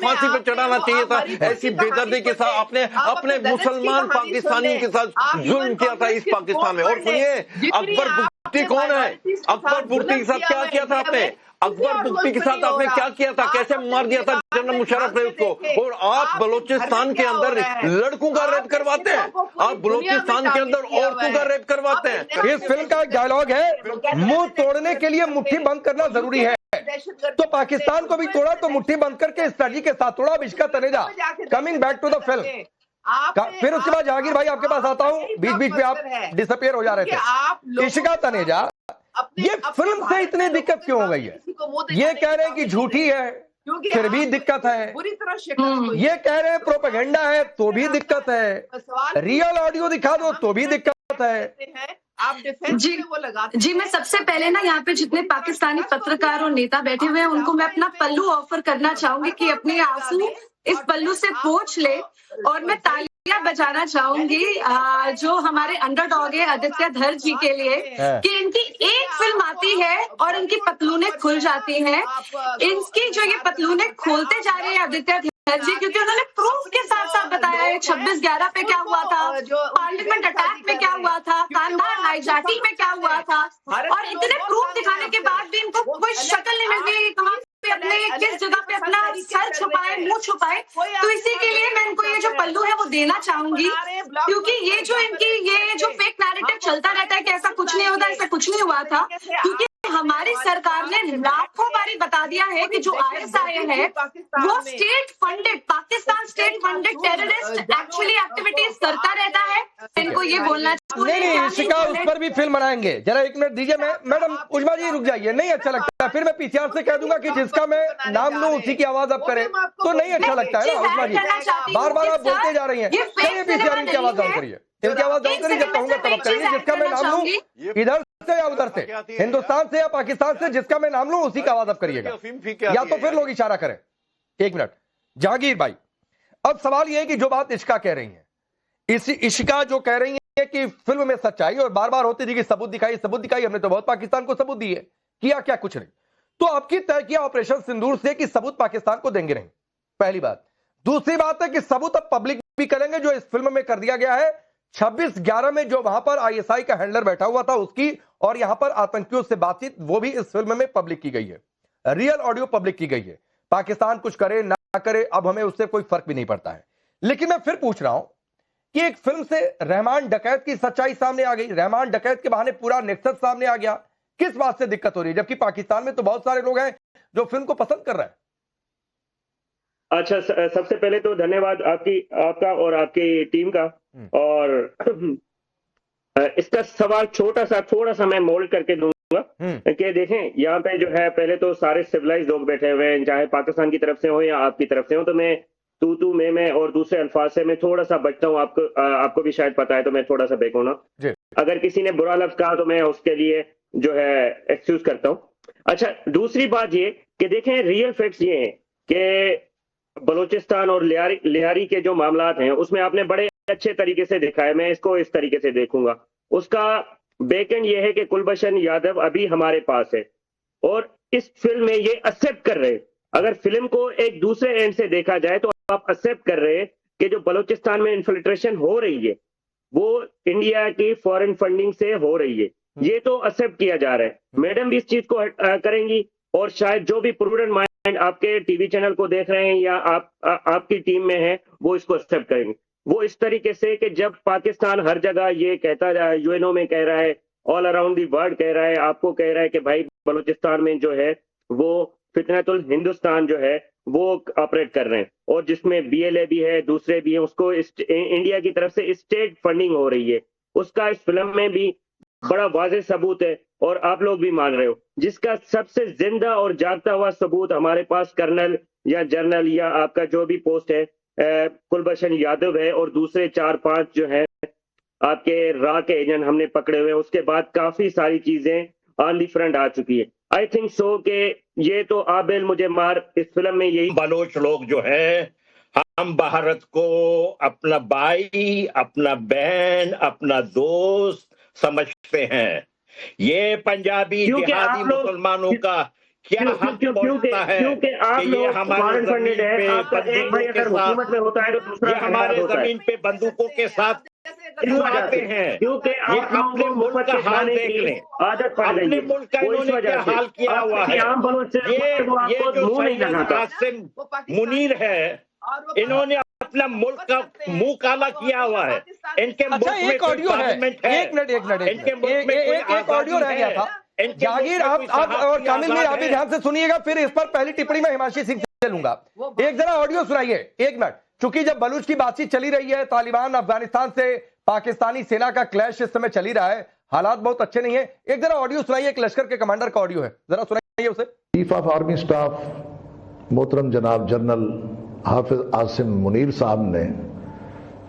फांसी पे चढ़ाना चाहिए था। ऐसी बेदर्दी के साथ आपने अपने मुसलमान पाकिस्तानियों के साथ जुल्म किया था इस पाकिस्तान में। और सुनिए, अकबर बुगटी कौन है? अकबर बुगटी के साथ क्या किया था आपने? अकबर बुगटी के साथ आपने क्या किया था? कैसे मार दिया था जनरल मुशर्रफ ने उसको? और आप बलोचिस्तान के अंदर लड़कों का रेप करवाते हैं, आप बलोचिस्तान के अंदर औरतों का रेप करवाते हैं। इस फिल्म का एक डायलॉग है, मुंह तोड़ने के लिए मुट्ठी बंद करना जरूरी है। तो पाकिस्तान को भी तोड़ा तो मुट्ठी बंद करके स्ट्रेटजी के साथ तोड़ा। अब Ishka Taneja, coming back to the film, फिर उसके बाद जहांगीर भाई आपके पास आता हूं, बीच बीच में आप डिसअपियर हो जा रहे थे। इश्का तनेजा, ये फिल्म से इतनी दिक्कत क्यों हो गई है? ये कह रहे हैं कि झूठी है, फिर भी दिक्कत है। ये कह रहे हैं प्रोपेगेंडा है, तो भी दिक्कत है। रियल ऑडियो दिखा दो तो भी दिक्कत है। आप जी, मैं सबसे पहले ना यहाँ पे जितने पाकिस्तानी पत्रकार और नेता बैठे हुए हैं उनको मैं अपना पल्लू ऑफर करना चाहूंगी कि अपने आंसू इस पल्लू से पोंछ ले, और मैं तालियां बजाना चाहूंगी जो हमारे अंडरडॉग है आदित्य धर जी के लिए, कि इनकी एक फिल्म आती है और इनकी पतलूनें खुल जाती हैं। इनकी जो ये पतलूनें खोलते जा रहे हैं आदित्य धर जी, क्योंकि उन्होंने प्रूफ के साथ साथ बताया है 26/11 पे क्या हुआ था, पार्लियामेंट अटैक में क्या हुआ था, कांधार हाईजैकिंग में क्या हुआ था, और इतने प्रूफ दिखाने के बाद भी इनको कोई शक्ल नहीं मिल रही कहाँ पे अपने किस जगह पे अपना सर छुपाए, मुंह छुपाए। तो इसी के लिए मैं इनको ये जो पल्लू है वो देना चाहूंगी, क्योंकि ये जो इनकी ये जो फेक नैरेटिव चलता रहता है कि ऐसा कुछ नहीं होता, ऐसा कुछ नहीं हुआ था, क्योंकि हमारी सरकार ने लाखों बारी बता दिया है कि जो ISI है वो state funded, Pakistan state funded terrorist actually activities करता रहता है। इनको ये बोलना नहीं, इशिका उस पर भी फिल्म बनाएंगे। जरा एक मिनट दीजिए, मैं मैडम उज्मा जी रुक जाइए, नहीं अच्छा लगता फिर मैं पीछे से कह दूंगा कि जिसका मैं नाम लूं उसी की आवाज अब करे, तो नहीं अच्छा लगता है ना उज्मा जी, बार बार आप बोलते जा रही हैं। चलिए पीछे इनकी आवाज डाउन करिए, इनकी आवाज डाउन करिए, जब कहूंगा तब करिए। जिसका मैं नाम लूं इधर से या उधर से, हिंदुस्तान से या पाकिस्तान से, जिसका मैं नाम लूं उसी का आवाज अब करिएगा, या तो फिर लोग इशारा करें। एक मिनट जहांगीर भाई, अब सवाल यह है कि जो बात इश्का कह रही है, इस इश्का जो कह रही है कि फिल्म में सच्चाई और बार बार होती थी कि सबूत दिखाई सबूत दिखाई, हमने तो बहुत पाकिस्तान को सबूत दिए, किया क्या? कुछ नहीं। तो आपकी तय किया ऑपरेशन सिंदूर से कि सबूत पाकिस्तान को देंगे नहीं, पहली बात। दूसरी बात है कि सबूत अब पब्लिक भी करेंगे, जो इस फिल्म में कर दिया गया है 26/11 में जो वहां पर ISI का हैंडलर बैठा हुआ था उसकी, और यहां पर आतंकियों से बातचीत, वो भी इस फिल्म में पब्लिक की गई है, रियल ऑडियो पब्लिक की गई है। पाकिस्तान कुछ करे ना करे, अब हमें उससे कोई फर्क भी नहीं पड़ता है। लेकिन मैं फिर पूछ रहा हूं कि एक फिल्म से रहमान डकैत की सच्चाई सामने आ गई, रहमान डकैत के बहाने पूरा नेक्सस सामने आ गया, किस बात से दिक्कत हो रही है? जबकि पाकिस्तान में तो बहुत सारे लोग हैं जो फिल्म को पसंद कर रहे हैं। अच्छा, सबसे पहले तो धन्यवाद आपका और आपकी टीम का। और इसका सवाल छोटा सा थोड़ा सा मैं मोल्ड करके दूंगा कि देखें, यहाँ पे जो है पहले तो सारे सिविलाइज लोग बैठे हुए हैं, चाहे पाकिस्तान की तरफ से हो या आपकी तरफ से हो, तो मैं तू मैं और दूसरे अल्फाज से मैं थोड़ा सा बचता हूँ। आपको भी शायद पता है, तो मैं थोड़ा सा बेकून हूं। अगर किसी ने बुरा लफ्ज कहा तो मैं उसके लिए जो है एक्सक्यूज करता हूँ। अच्छा, दूसरी बात ये कि देखें, रियल फैक्ट्स ये हैं कि बलूचिस्तान और लिहारी के जो मामलात हैं उसमें आपने बड़े अच्छे तरीके से देखा है, मैं इसको इस तरीके से देखूंगा। उसका बैकएंड ये है कि कुलभूषण यादव अभी हमारे पास है, और इस फिल्म में ये एक्सेप्ट कर रहे हैं। अगर फिल्म को एक दूसरे एंड से देखा जाए तो आप एक्सेप्ट कर रहे हैं कि जो बलूचिस्तान में इन्फिल्ट्रेशन हो रही है वो इंडिया की फॉरेन फंडिंग से हो रही है, ये तो एक्सेप्ट किया जा रहा है। मैडम भी इस चीज को करेंगी, और शायद जो भी प्रूडेंट माइंड आपके टीवी चैनल को देख रहे हैं या आपकी टीम में है वो इसको एक्सेप्ट करेंगे। वो इस तरीके से कि जब पाकिस्तान हर जगह ये कहता रहा है, UNO में कह रहा है, ऑल अराउंड दी वर्ल्ड कह रहा है, आपको कह रहा है कि भाई बलूचिस्तान में जो है वो फितनतुल हिंदुस्तान जो है वो ऑपरेट कर रहे हैं, और जिसमें BLA भी है, दूसरे भी है, उसको इंडिया की तरफ से स्टेट फंडिंग हो रही है, उसका इस फिल्म में भी बड़ा वाज़ेह सबूत है, और आप लोग भी मान रहे हो। जिसका सबसे जिंदा और जागता हुआ सबूत हमारे पास कर्नल या जनरल या आपका जो भी पोस्ट है कुलभूषण यादव है, और दूसरे 4-5 जो है आपके रा के एजेंट हमने पकड़े हुए हैं। उसके बाद काफी सारी चीजें ऑन दी फ्रंट आ चुकी है। आई थिंक सो कि ये तो आबिल मुझे मार इस फिल्म में यही बलोच लोग जो है, हम भारत को अपना भाई, अपना बहन, अपना दोस्त समझते हैं। ये पंजाबी जिहादी मुसलमानों का क्या हक पहुंचता है क्योंकि आप कि ये लोग हमारे फॉरेन जमीन फंडेड है, पे आपका एक भाई बंदूकों के अगर हुकूमत साथ में होता है तो दूसरा ये हमारे होता है। जमीन पे बंदूकों के साथ क्यों आते हैं? क्योंकि ये आप लोगों अपने को मुल्क मुफ्त का के हाल खाने देख की लें, आदत पड़ गई अपने है। मुल्क का वो इस इन्होंने वजह क्या से हाल किया आप हुआ किसी है। आम बलों से वो ये आपको जो मुंह नहीं सैयद लगाता। आसिम मुनीर है, इन्होंने अपना मुल्क का मुंह काला किया हुआ है। इनके अच्छा, मुल्क में एक कोई ऑडियो है, पार्लियामेंट है? एक मिनट इनके मुल्क में कोई एक ऑडियो रह गया था। इनके जागीर, मुल्क में कोई आप और सहाफ़ी कामिल मीर, आजाद आप भी है? ध्यान से सुनिएगा, फिर इस पर पहली टिप्पणी में हिमांशी सिंह से लूंगा। एक जरा ऑडियो सुनाइए, एक मिनट। चूंकि जब बलूच की बातचीत चली रही है, तालिबान अफगानिस्तान से पाकिस्तानी सेना का क्लैश इस समय चली रहा है, हालात बहुत अच्छे नहीं है। एक जरा ऑडियो सुनाइए, एक लश्कर के कमांडर का ऑडियो है, जरा सुनाइए उसे। चीफ ऑफ आर्मी स्टाफ मोहतरम जनाब जनरल हाफिज आसिम मुनीर साहब ने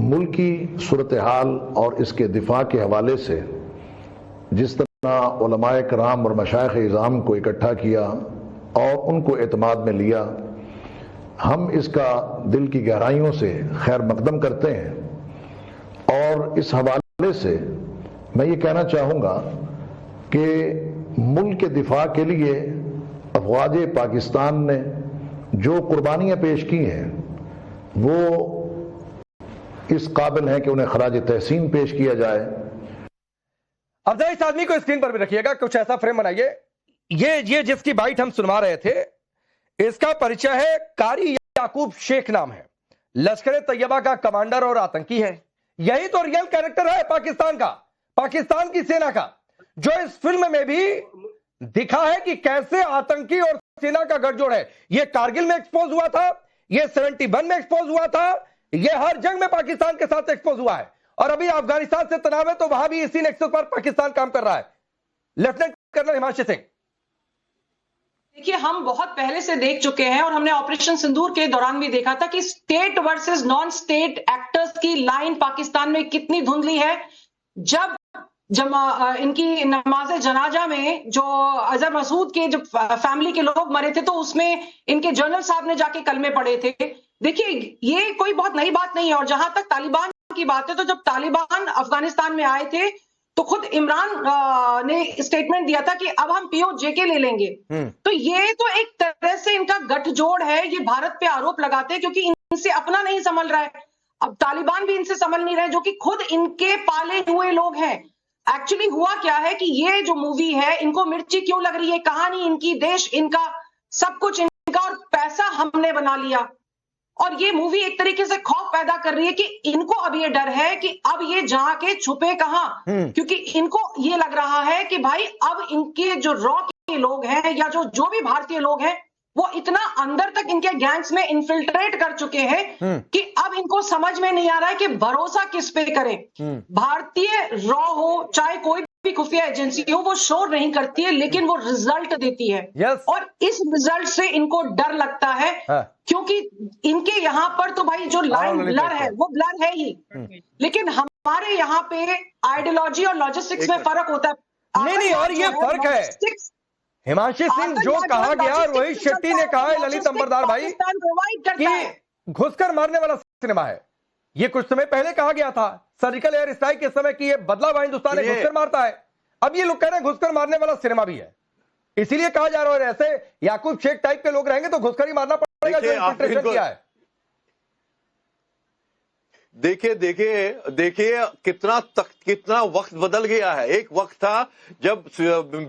मुल्क की सूरत हाल और इसके दिफा के हवाले से जिस तरह उलमाए कराम और मशाइख इज़ाम को इकट्ठा किया और उनको एतमाद में लिया, हम इसका दिल की गहराइयों से खैर मकदम करते हैं। और इस हवाले से मैं ये कहना चाहूँगा कि मुल्क के दिफा के लिए अफवाज पाकिस्तान ने जो कुर्बानियाँ पेश की हैं वो इस काबिल है कि उन्हें खराज तहसीन पेश किया जाए। अब जरा इस आदमी को स्क्रीन पर भी रखिएगा, कुछ ऐसा फ्रेम बनाइए। ये जिसकी बाइट हम सुनवा रहे थे, इसका परिचय है कारी याकूब शेख नाम है, लश्कर तैयबा का कमांडर और आतंकी है। यही तो रियल कैरेक्टर है पाकिस्तान का, पाकिस्तान की सेना का, जो इस फिल्म में भी दिखा है कि कैसे आतंकी और सेना का गठजोड़ है। ये कारगिल में एक्सपोज हुआ था, ये 71 में एक्सपोज हुआ था, ये हर जंग में पाकिस्तान के साथ एक्सपोज हुआ है। और अभी अफगानिस्तान से तनाव है तो वहां भी इसी नेक्सस पर पाकिस्तान काम कर रहा है। लेफ्टिनेंट कर्नल हिमांशी सिंह, देखिए, हम बहुत पहले से देख चुके हैं और हमने ऑपरेशन सिंदूर के दौरान भी देखा था कि state versus non state actors की लाइन पाकिस्तान में कितनी धुंधली है। जब इनकी नमाज जनाजा में जो अजहर मसूद के जब फैमिली के लोग मरे थे तो उसमें इनके जनरल साहब ने जाके कलमे पढ़े थे। देखिए, ये कोई बहुत नई बात नहीं है। और जहां तक तालिबान की बात है, तो जब तालिबान अफगानिस्तान में आए थे तो खुद इमरान ने स्टेटमेंट दिया था कि अब हम POJK ले लेंगे। तो ये तो एक तरह से इनका गठजोड़ है, ये भारत पे आरोप लगाते हैं क्योंकि इनसे अपना नहीं संभल रहा है। अब तालिबान भी इनसे संभल नहीं रहे, जो कि खुद इनके पाले हुए लोग हैं। एक्चुअली हुआ क्या है कि ये जो मूवी है, इनको मिर्ची क्यों लग रही है, कहानी इनकी, देश इनका, सब कुछ इनका, और पैसा हमने बना लिया। और ये मूवी एक तरीके से खौफ पैदा कर रही है कि इनको अब ये डर है कि अब ये जाके छुपे कहां, क्योंकि इनको ये लग रहा है कि भाई अब इनके जो रॉ के लोग हैं या जो भी भारतीय लोग हैं, वो इतना अंदर तक इनके गैंग्स में इन्फिल्ट्रेट कर चुके हैं कि अब इनको समझ में नहीं आ रहा है कि भरोसा किस पे करें। भारतीय रॉ हो चाहे कोई भी खुफिया एजेंसी हो, वो शोर नहीं करती है लेकिन वो रिजल्ट देती है। और इस रिजल्ट से इनको डर लगता है क्योंकि इनके यहाँ पर तो भाई जो लाइन ब्लर है वो ब्लर है ही, लेकिन हमारे यहाँ पे आइडियोलॉजी और लॉजिस्टिक्स में फर्क होता है। नहीं, और ये फर्क है हिमांशी सिंह, जो कहा गया, रोहित शेट्टी ने कहा है, ललित अंबरदार भाई, कि घुसकर मारने वाला सिनेमा है। ये कुछ समय पहले कहा गया था सर्जिकल एयर स्ट्राइक के समय की ये बदला हुआ हिंदुस्तान है, घुसकर मारता है। अब ये लोग कह रहे हैं घुसकर मारने वाला सिनेमा भी है, इसीलिए कहा जा रहा है ऐसे याकूब शेख टाइप के लोग रहेंगे तो घुसकर ही मारना पड़ेगा जो इन्फिल्ट्रेशन किया है। देखिए कितना वक्त बदल गया है। एक वक्त था जब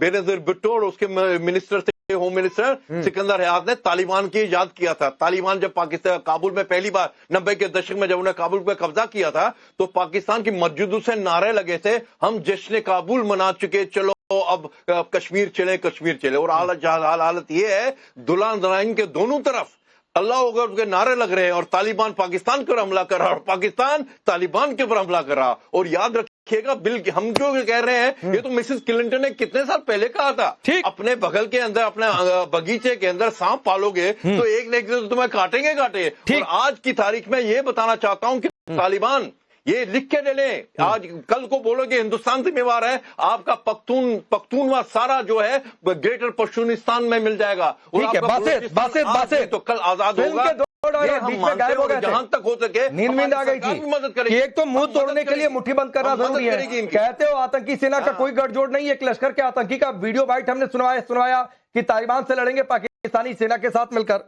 बेनजीर भुट्टो और उसके मिनिस्टर थे, होम मिनिस्टर सिकंदर हयात ने तालिबान की याद किया था। तालिबान जब पाकिस्तान काबुल में पहली बार 90 के दशक में जब उन्हें काबुल पे कब्जा किया था तो पाकिस्तान की मस्जिदों से नारे लगे थे, हम जश्न काबुल मना चुके, चलो अब कश्मीर चले। और हालत ये है, दुल्हन दराइन के दोनों तरफ अल्लाह अकबर के नारे लग रहे हैं और तालिबान पाकिस्तान पर हमला कर रहा और पाकिस्तान तालिबान के ऊपर हमला कर रहा। और याद रखिएगा, हम जो कह रहे हैं, ये तो मिसेस क्लिंटन ने कितने साल पहले कहा था, अपने बगल के अंदर, अपने बगीचे के अंदर सांप पालोगे तो एक न एक दिन तुम्हें काटेंगे। और आज की तारीख में ये बताना चाहता हूं कि तालिबान ये लिख के ले लें, आज कल को बोलोगे हिंदुस्तान जिम्मेवार है, आपका पख्तूनवा सारा जो है ग्रेटर पश्तूनिस्तान में मिल जाएगा। और आपका तो कल आजाद होगा। आया, हम बीच में मानते गायब हो हैं गए थे, जहां तक हो सके नींद आ गई सरकार थी भी मदद कि करेगी। एक तो मुंह हम तोड़ने मदद के लिए करेगी। मुट्ठी बंद करना हम मदद जरूरी करेगी है। इनकी। कहते हो आतंकी सेना का कोई गठजोड़ नहीं है, एक लश्कर के आतंकी का वीडियो बाइट हमने सुनवाया कि तालिबान से लड़ेंगे पाकिस्तानी सेना के साथ मिलकर।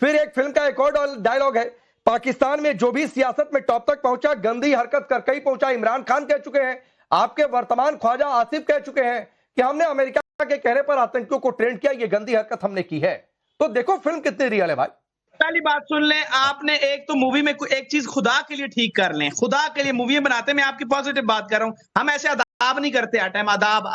फिर एक फिल्म का एक और डायलॉग है, पाकिस्तान में जो भी सियासत में टॉप तक पहुंचा गंदी हरकत करके ही पहुंचा। इमरान खान कह चुके हैं, आपके वर्तमान ख्वाजा आसिफ कह चुके हैं कि हमने अमेरिका के कहने पर आतंकियों को ट्रेंड किया, ये गंदी हरकत हमने की है। तो देखो फिल्म कितनी रियल है भाई। पहली बात सुन लें, आपने एक तो मूवी में एक चीज खुदा के लिए ठीक कर लें, खुदा के लिए मूवी बनाते, मैं आपकी पॉजिटिव बात कर रहा हूं, हम ऐसे अदाब नहीं करते हर टाइम, अदाब